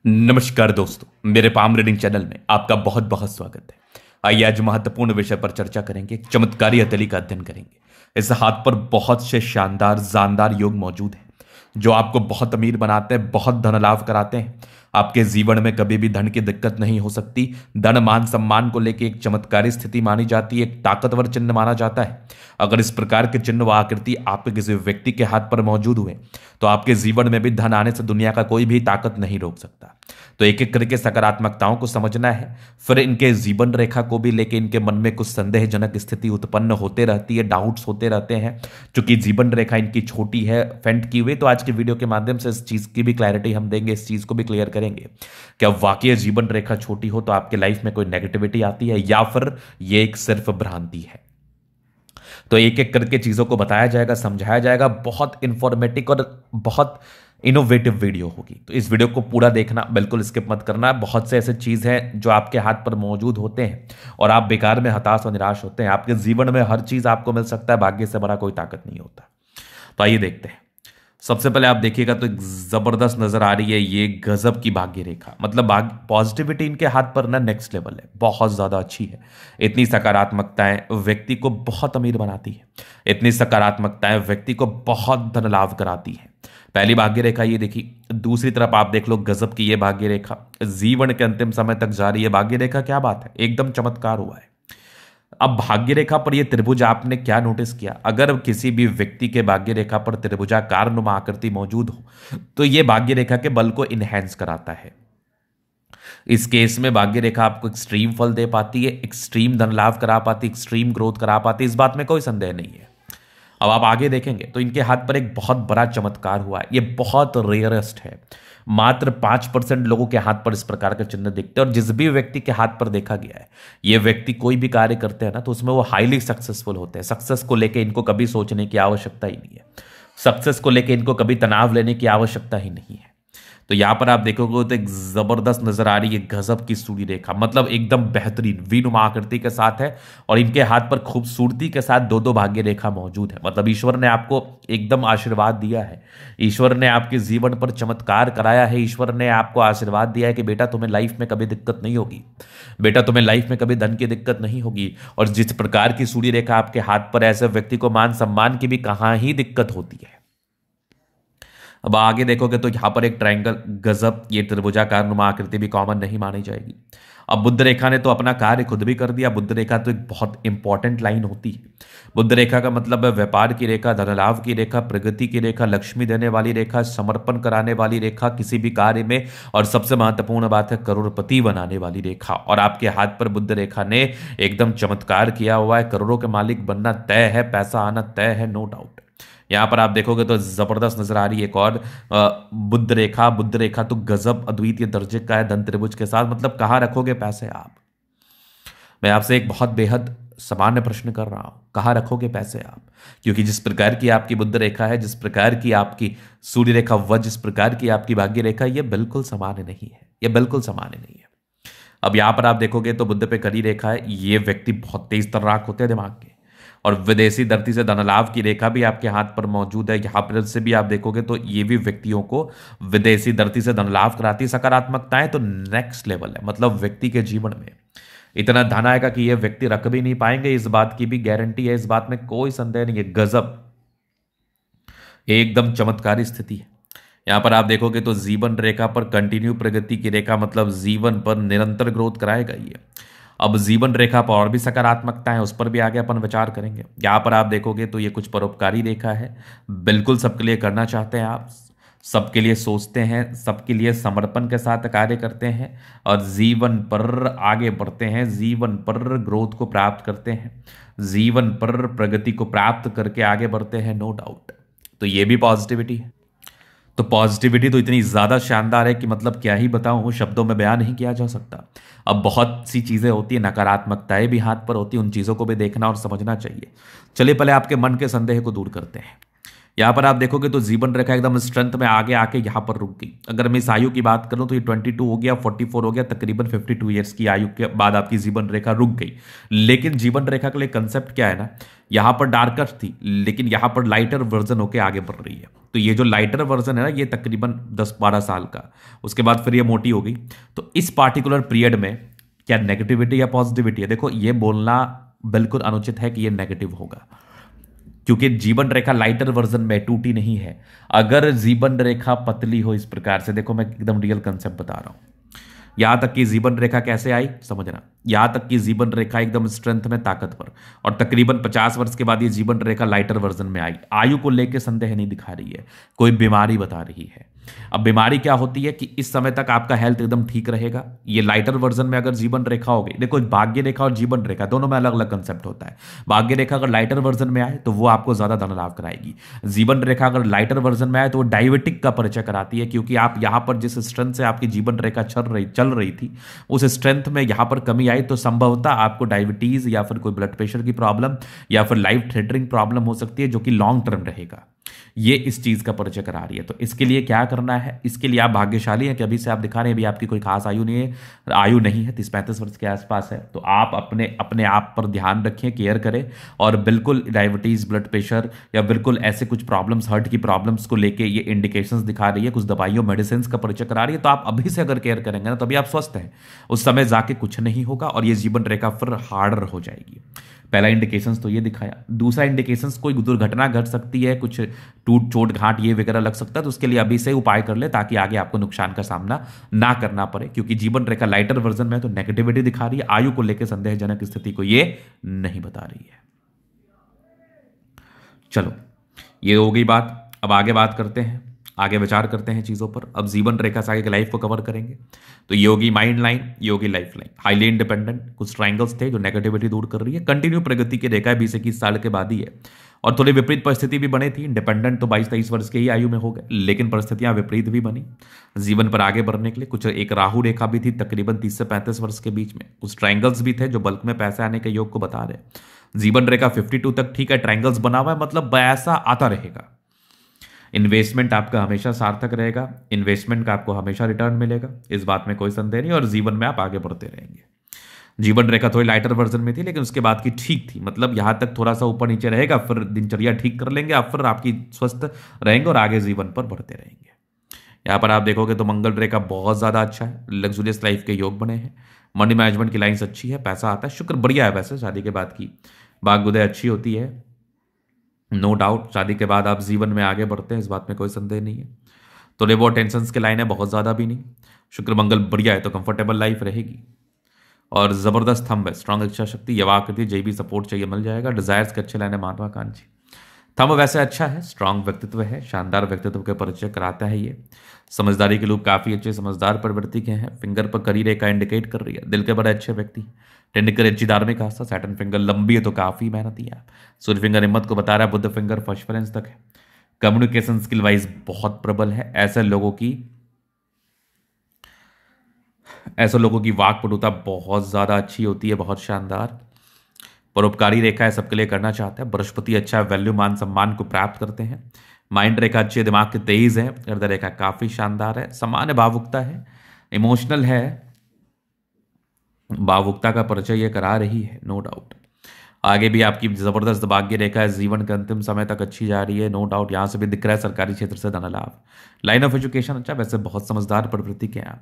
नमस्कार दोस्तों, मेरे पाम रीडिंग चैनल में आपका बहुत बहुत स्वागत है। आइए आज महत्वपूर्ण विषय पर चर्चा करेंगे। चमत्कारी हथेली का अध्ययन करेंगे। इस हाथ पर बहुत से शानदार जानदार योग मौजूद हैं जो आपको बहुत अमीर बनाते हैं, बहुत धन लाभ कराते हैं। आपके जीवन में कभी भी धन की दिक्कत नहीं हो सकती। धन मान सम्मान को लेकर एक चमत्कारी स्थिति मानी जाती है, एक ताकतवर चिन्ह माना जाता है। अगर इस प्रकार के चिन्ह व आकृति आपके किसी व्यक्ति के हाथ पर मौजूद हुए तो आपके जीवन में भी धन आने से दुनिया का कोई भी ताकत नहीं रोक सकता। तो एक एक करके सकारात्मकताओं को समझना है, फिर इनके जीवन रेखा को भी लेके इनके मन में कुछ संदेहजनक स्थिति उत्पन्न होते रहती है, डाउट्स होते रहते हैं। क्योंकि जीवन रेखा इनकी छोटी है, फेंट की हुई, तो आज के वीडियो के माध्यम से इस चीज की भी क्लैरिटी हम देंगे, इस चीज को भी क्लियर करेंगे। क्या वाकई जीवन रेखा छोटी हो तो आपके लाइफ में कोई नेगेटिविटी आती है या फिर ये एक सिर्फ भ्रांति है? तो एक एक करके चीजों को बताया जाएगा, समझाया जाएगा। बहुत इंफॉर्मेटिव और बहुत इनोवेटिव वीडियो होगी, तो इस वीडियो को पूरा देखना, बिल्कुल स्किप मत करना। बहुत से ऐसे चीज हैं जो आपके हाथ पर मौजूद होते हैं और आप बेकार में हताश और निराश होते हैं। आपके जीवन में हर चीज आपको मिल सकता है, भाग्य से बड़ा कोई ताकत नहीं होता। तो आइए देखते हैं। सबसे पहले आप देखिएगा तो एक जबरदस्त नजर आ रही है ये गजब की भाग्य रेखा। मतलब पॉजिटिविटी इनके हाथ पर ना नेक्स्ट लेवल है, बहुत ज्यादा अच्छी है। इतनी सकारात्मकताएं व्यक्ति को बहुत अमीर बनाती है, इतनी सकारात्मकताएं व्यक्ति को बहुत धन लाभ कराती है। पहली भाग्य रेखा ये देखी। दूसरी तरफ आप देख लो गजब की ये भाग्य रेखा जीवन के अंतिम समय तक जा रही है। भाग्य रेखा क्या बात है, एकदम चमत्कार हुआ है। अब भाग्य रेखा पर यह त्रिभुज आपने क्या नोटिस किया? अगर किसी भी व्यक्ति के भाग्य रेखा पर त्रिभुजाकार नुमा आकृति मौजूद हो तो यह भाग्य रेखा के बल को इनहेंस कराता है। इस केस में भाग्य रेखा आपको एक्सट्रीम फल दे पाती है, एक्सट्रीम धन लाभ करा पाती, एक्सट्रीम ग्रोथ करा पाती, इस बात में कोई संदेह नहीं है। अब आप आगे देखेंगे तो इनके हाथ पर एक बहुत बड़ा चमत्कार हुआ है। ये बहुत रेयरेस्ट है, मात्र 5% लोगों के हाथ पर इस प्रकार का चिन्ह दिखते हैं। और जिस भी व्यक्ति के हाथ पर देखा गया है, ये व्यक्ति कोई भी कार्य करते हैं ना तो उसमें वो हाईली सक्सेसफुल होते हैं। सक्सेस को लेके इनको कभी सोचने की आवश्यकता ही नहीं है, सक्सेस को लेके इनको कभी तनाव लेने की आवश्यकता ही नहीं है। तो यहां पर आप देखोगे तो एक जबरदस्त नजर आ रही है गजब की सूर्य रेखा, मतलब एकदम बेहतरीन वीनुमा आकृति के साथ है। और इनके हाथ पर खूबसूरती के साथ दो दो भाग्य रेखा मौजूद है। मतलब ईश्वर ने आपको एकदम आशीर्वाद दिया है, ईश्वर ने आपके जीवन पर चमत्कार कराया है। ईश्वर ने आपको आशीर्वाद दिया है कि बेटा तुम्हें लाइफ में कभी दिक्कत नहीं होगी, बेटा तुम्हें लाइफ में कभी धन की दिक्कत नहीं होगी। और जिस प्रकार की सूर्य रेखा आपके हाथ पर, ऐसे व्यक्ति को मान सम्मान की भी कहां ही दिक्कत होती है। अब आगे देखोगे तो यहां पर एक ट्रायंगल गजब, ये त्रिभुजाकार नुमा आकृति भी कॉमन नहीं मानी जाएगी। अब बुद्ध रेखा ने तो अपना कार्य खुद भी कर दिया। बुद्ध रेखा तो एक बहुत इंपॉर्टेंट लाइन होती है। बुद्ध रेखा का मतलब है व्यापार की रेखा, धनलाभ की रेखा, प्रगति की रेखा, लक्ष्मी देने वाली रेखा, समर्पण कराने वाली रेखा किसी भी कार्य में, और सबसे महत्वपूर्ण बात है करोड़पति बनाने वाली रेखा। और आपके हाथ पर बुद्ध रेखा ने एकदम चमत्कार किया हुआ है। करोड़ों के मालिक बनना तय है, पैसा आना तय है, नो डाउट। यहां पर आप देखोगे तो जबरदस्त नजर आ रही है एक और बुद्ध रेखा। बुद्ध रेखा तो गजब अद्वितीय दर्जे का है धन त्रिभुज के साथ। मतलब कहां रखोगे पैसे आप? मैं आपसे एक बहुत बेहद सामान्य प्रश्न कर रहा हूं, कहां रखोगे पैसे आप? क्योंकि जिस प्रकार की आपकी बुद्ध रेखा है, जिस प्रकार की आपकी सूर्य रेखा व जिस प्रकार की आपकी भाग्य रेखा, यह बिल्कुल सामान्य नहीं है, यह बिल्कुल सामान्य नहीं है। अब यहां पर आप देखोगे तो बुद्ध पे कड़ी रेखा है। ये व्यक्ति बहुत तेज तर्राक होते हैं दिमाग के। और विदेशी धरती से धनलाभ की रेखा भी आपके हाथ पर मौजूद है। यहां पर से भी आप देखोगे तो ये भी व्यक्तियों को विदेशी धरती से धनलाभ कराती। सकारात्मकताएं तो नेक्स्ट लेवल है। मतलब व्यक्ति के जीवन में इतना धन आएगा कि ये व्यक्ति रख भी नहीं पाएंगे, इस बात की भी गारंटी है, इस बात में कोई संदेह नहीं है। गजब, एकदम चमत्कारी स्थिति है। यहां पर आप देखोगे तो जीवन रेखा पर कंटिन्यू प्रगति की रेखा, मतलब जीवन पर निरंतर ग्रोथ कराएगा ये। अब जीवन रेखा पर और भी सकारात्मकता है, उस पर भी आगे अपन विचार करेंगे। यहां पर आप देखोगे तो ये कुछ परोपकारी रेखा है, बिल्कुल सबके लिए करना चाहते हैं आप, सबके लिए सोचते हैं, सबके लिए समर्पण के साथ कार्य करते हैं और जीवन पर आगे बढ़ते हैं, जीवन पर ग्रोथ को प्राप्त करते हैं, जीवन पर प्रगति को प्राप्त करके आगे बढ़ते हैं, नो डाउट। तो ये भी पॉजिटिविटी है। तो पॉजिटिविटी तो इतनी ज्यादा शानदार है कि मतलब क्या ही बताऊं, शब्दों में बयान नहीं किया जा सकता। अब बहुत सी चीजें होती है, नकारात्मकताएं भी हाथ पर होती है, उन चीजों को भी देखना और समझना चाहिए। चलिए पहले आपके मन के संदेह को दूर करते हैं। यहां पर आप देखोगे तो जीवन रेखा एकदम स्ट्रेंथ में आगे आके यहां पर रुक गई। अगर मैं इस आयु की बात करूं तो ये 22 हो गया, 44 हो गया, तकरीबन 52 ईयर्स की आयु के बाद आपकी जीवन रेखा रुक गई। लेकिन जीवन रेखा के लिए कंसेप्ट क्या है ना, यहां पर डार्कर थी लेकिन यहां पर लाइटर वर्जन होकर आगे बढ़ रही है। तो ये जो लाइटर वर्जन है ना, ये तकरीबन 10-12 साल का, उसके बाद फिर ये मोटी हो गई। तो इस पार्टिकुलर पीरियड में क्या नेगेटिविटी या पॉजिटिविटी है? देखो, ये बोलना बिल्कुल अनुचित है कि ये नेगेटिव होगा, क्योंकि जीवन रेखा लाइटर वर्जन में टूटी नहीं है। अगर जीवन रेखा पतली हो इस प्रकार से, देखो मैं एकदम रियल कंसेप्ट बता रहा हूं, यहां तक कि जीवन रेखा कैसे आई समझना, यहां तक कि जीवन रेखा एकदम स्ट्रेंथ में ताकतवर, और तकरीबन 50 वर्ष के बाद ये जीवन रेखा लाइटर वर्जन में आई। आयु को लेकर संदेह नहीं दिखा रही है, कोई बीमारी बता रही है। अब बीमारी क्या होती है कि इस समय तक आपका हेल्थ एकदम ठीक रहेगा। ये लाइटर वर्जन में अगर जीवन रेखा हो गई, देखो भाग्य रेखा और जीवन रेखा दोनों में अलग अलग कंसेप्ट होता है। भाग्य रेखा अगर लाइटर वर्जन में आए तो वो आपको ज्यादा धन लाभ कराएगी। जीवन रेखा अगर लाइटर वर्जन में आए तो वो डायबिटिक का परिचय कराती है, क्योंकि आप यहां पर जिस स्ट्रेंथ से आपकी जीवन रेखा चल रही थी, उस स्ट्रेंथ में यहां पर कमी आई तो संभवतः आपको डायबिटीज या फिर कोई ब्लड प्रेशर की प्रॉब्लम या फिर लाइफ थ्रेटनिंग प्रॉब्लम हो सकती है, जो कि लॉन्ग टर्म रहेगा। ये इस चीज का परिचय करा रही है। तो इसके लिए क्या करना है, इसके लिए आप भाग्यशाली हैं कि अभी से आप दिखा रहे हैं, अभी आपकी कोई खास आयु नहीं है, 30-35 वर्ष के आसपास है। तो आप अपने आप पर ध्यान रखें, केयर करें, और बिल्कुल डायबिटीज, ब्लड प्रेशर या बिल्कुल ऐसे कुछ प्रॉब्लम्स, हार्ट की प्रॉब्लम्स को लेके ये इंडिकेशंस दिखा रही है, कुछ दवाइयों मेडिसिन का परिचय करा रही है। तो आप अभी से अगर केयर करेंगे ना, तभी आप स्वस्थ हैं। उस समय जाके कुछ नहीं होगा और ये जीवन रेखा फिर हार्डर हो जाएगी। पहला इंडिकेशंस तो ये दिखाया। दूसरा इंडिकेशंस, कोई दुर्घटना घट सकती है, कुछ टूट चोट घाट ये वगैरह लग सकता है, तो उसके लिए अभी से उपाय कर ले, ताकि आगे आपको नुकसान का सामना ना करना पड़े। क्योंकि जीवन रेखा लाइटर वर्जन में तो नेगेटिविटी दिखा रही है, आयु को लेकर संदेहजनक स्थिति को ये नहीं बता रही है। चलो, ये हो गई बात। अब आगे बात करते हैं, आगे विचार करते हैं चीज़ों पर। अब जीवन रेखा से आगे की लाइफ को कवर करेंगे। तो ये होगी माइंड लाइन, ये होगी लाइफ लाइन। हाईली इंडिपेंडेंट, कुछ ट्राइंगल्स थे जो नेगेटिविटी दूर कर रही है। कंटिन्यू प्रगति की रेखा 20-21 साल के बाद ही है, और थोड़ी विपरीत परिस्थिति भी बनी थी। इंडिपेंडेंट तो 22-23 वर्ष के ही आयु में हो गए, लेकिन परिस्थितियां विपरीत भी बनी जीवन पर आगे बढ़ने के लिए। कुछ एक राहु रेखा भी थी तकरीबन 30 से 35 वर्ष के बीच में। कुछ ट्राइंगल्स भी थे जो बल्क में पैसे आने के योग को बता रहे। जीवन रेखा 52 तक ठीक है, ट्राइंगल्स बना हुआ है, मतलब पैसा आता रहेगा। इन्वेस्टमेंट आपका हमेशा सार्थक रहेगा, इन्वेस्टमेंट का आपको हमेशा रिटर्न मिलेगा, इस बात में कोई संदेह नहीं, और जीवन में आप आगे बढ़ते रहेंगे। जीवन रेखा थोड़ी लाइटर वर्जन में थी, लेकिन उसके बाद की ठीक थी, मतलब यहां तक थोड़ा सा ऊपर नीचे रहेगा, फिर दिनचर्या ठीक कर लेंगे आप, फिर आपकी स्वस्थ रहेंगे और आगे जीवन पर बढ़ते रहेंगे। यहां पर आप देखोगे तो मंगल रेखा बहुत ज्यादा अच्छा है, लग्जूरियस लाइफ के योग बने हैं, मनी मैनेजमेंट की लाइन्स अच्छी है, पैसा आता है। शुक्र बढ़िया है वैसे, शादी के बाद की भाग्योदय अच्छी होती है, नो डाउट। शादी के बाद आप जीवन में आगे बढ़ते हैं, इस बात में कोई संदेह नहीं है। तो वो टेंशन के लाइन है, बहुत ज़्यादा भी नहीं। शुक्र मंगल बढ़िया है, तो कंफर्टेबल लाइफ रहेगी, और ज़बरदस्त थंब है, स्ट्रांग इच्छा शक्ति, यवाकृति, जे भी सपोर्ट चाहिए मिल जाएगा। डिजायर्स के अच्छे लाइन है, महत्वाकांक्षी। थंब वैसे अच्छा है, स्ट्रांग व्यक्तित्व है, शानदार व्यक्तित्व के परिचय कराता है ये। समझदारी के लोग काफ़ी अच्छे समझदार प्रवृत्ति के हैं। फिंगर पर करी रेखा इंडिकेट कर रही है, दिल के बड़े अच्छे व्यक्ति। टेंडकर अच्छी धार्मिक आस्था, सैटर्न फिंगर लंबी है तो काफ़ी मेहनती है। सूर्य फिंगर हिम्मत को बता रहा है, बुध फिंगर फर्स्ट फ्रेंस तक है। कम्युनिकेशन स्किल वाइज बहुत प्रबल है। ऐसे लोगों की वाक्पटुता बहुत ज़्यादा अच्छी होती है, बहुत शानदार। परोपकारी रेखा है, सबके लिए करना चाहते हैं। बृहस्पति अच्छा है, वैल्यू मान सम्मान को प्राप्त करते हैं। माइंड रेखा अच्छी है, दिमाग के तेज है। हृदय रेखा काफ़ी शानदार है, सामान्य भावुकता है, इमोशनल है, भावुकता का परिचय ये करा रही है, नो डाउट। आगे भी आपकी जबरदस्त भाग्य रेखा है, जीवन के अंतिम समय तक अच्छी जा रही है, नो डाउट। यहां से भी दिख रहा है सरकारी क्षेत्र से धन लाभ। लाइन ऑफ एजुकेशन अच्छा, वैसे बहुत समझदार प्रवृत्ति के हैं।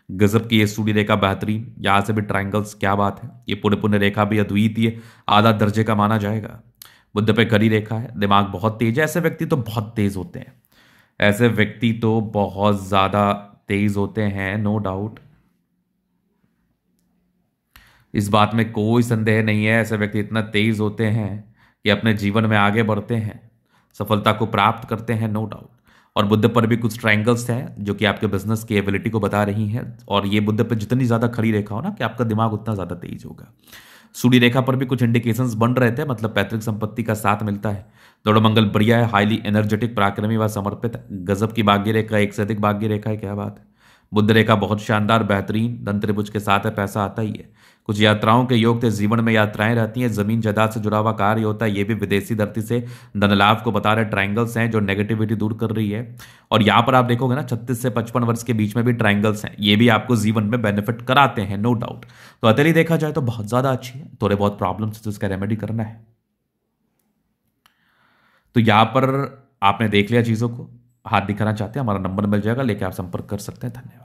गजब की ये सूर्य रेखा बेहतरीन, यहां से भी ट्राइंगल्स, क्या बात है। ये पुण्य पुण्य रेखा भी अद्वितीय आधा दर्जे का माना जाएगा। बुद्ध पे करी रेखा है, दिमाग बहुत तेज है। ऐसे व्यक्ति तो बहुत तेज होते हैं, ऐसे व्यक्ति तो बहुत ज्यादा तेज होते हैं, नो डाउट, इस बात में कोई संदेह नहीं है। ऐसे व्यक्ति इतना तेज होते हैं कि अपने जीवन में आगे बढ़ते हैं, सफलता को प्राप्त करते हैं, नो डाउट। और बुद्ध पर भी कुछ ट्रायंगल्स हैं जो कि आपके बिजनेस की एबिलिटी को बता रही हैं, और ये बुद्ध पर जितनी ज्यादा खड़ी रेखा हो ना, कि आपका दिमाग उतना ज्यादा तेज होगा। सूर्य रेखा पर भी कुछ इंडिकेशंस बन रहे थे, मतलब पैतृक संपत्ति का साथ मिलता है। दोनों मंगल बढ़िया है, हाईली एनर्जेटिक, पराक्रमी व समर्पित है। गजब की भाग्य रेखा, एक से अधिक भाग्य रेखा है, क्या बात है। बुद्ध रेखा बहुत शानदार, बेहतरीन, धन त्रिभुज के साथ है, पैसा आता ही है। कुछ यात्राओं के योग थे, जीवन में यात्राएं रहती हैं, जमीन जायदाद से जुड़ा हुआ कार्य होता है, ये भी विदेशी धरती से धन लाभ को बता रहे ट्रायंगल्स हैं जो नेगेटिविटी दूर कर रही है। और यहां पर आप देखोगे ना 36 से 55 वर्ष के बीच में भी ट्रायंगल्स हैं, ये भी आपको जीवन में बेनिफिट कराते हैं, नो डाउट। तो अतली देखा जाए तो बहुत ज्यादा अच्छी है, थोड़े बहुत प्रॉब्लम्स तो इसका रेमेडी करना है। तो यहां पर आपने देख लिया चीज़ों को, हाथ दिखाना चाहते हैं, हमारा नंबर मिल जाएगा, लेके आप संपर्क कर सकते हैं। धन्यवाद।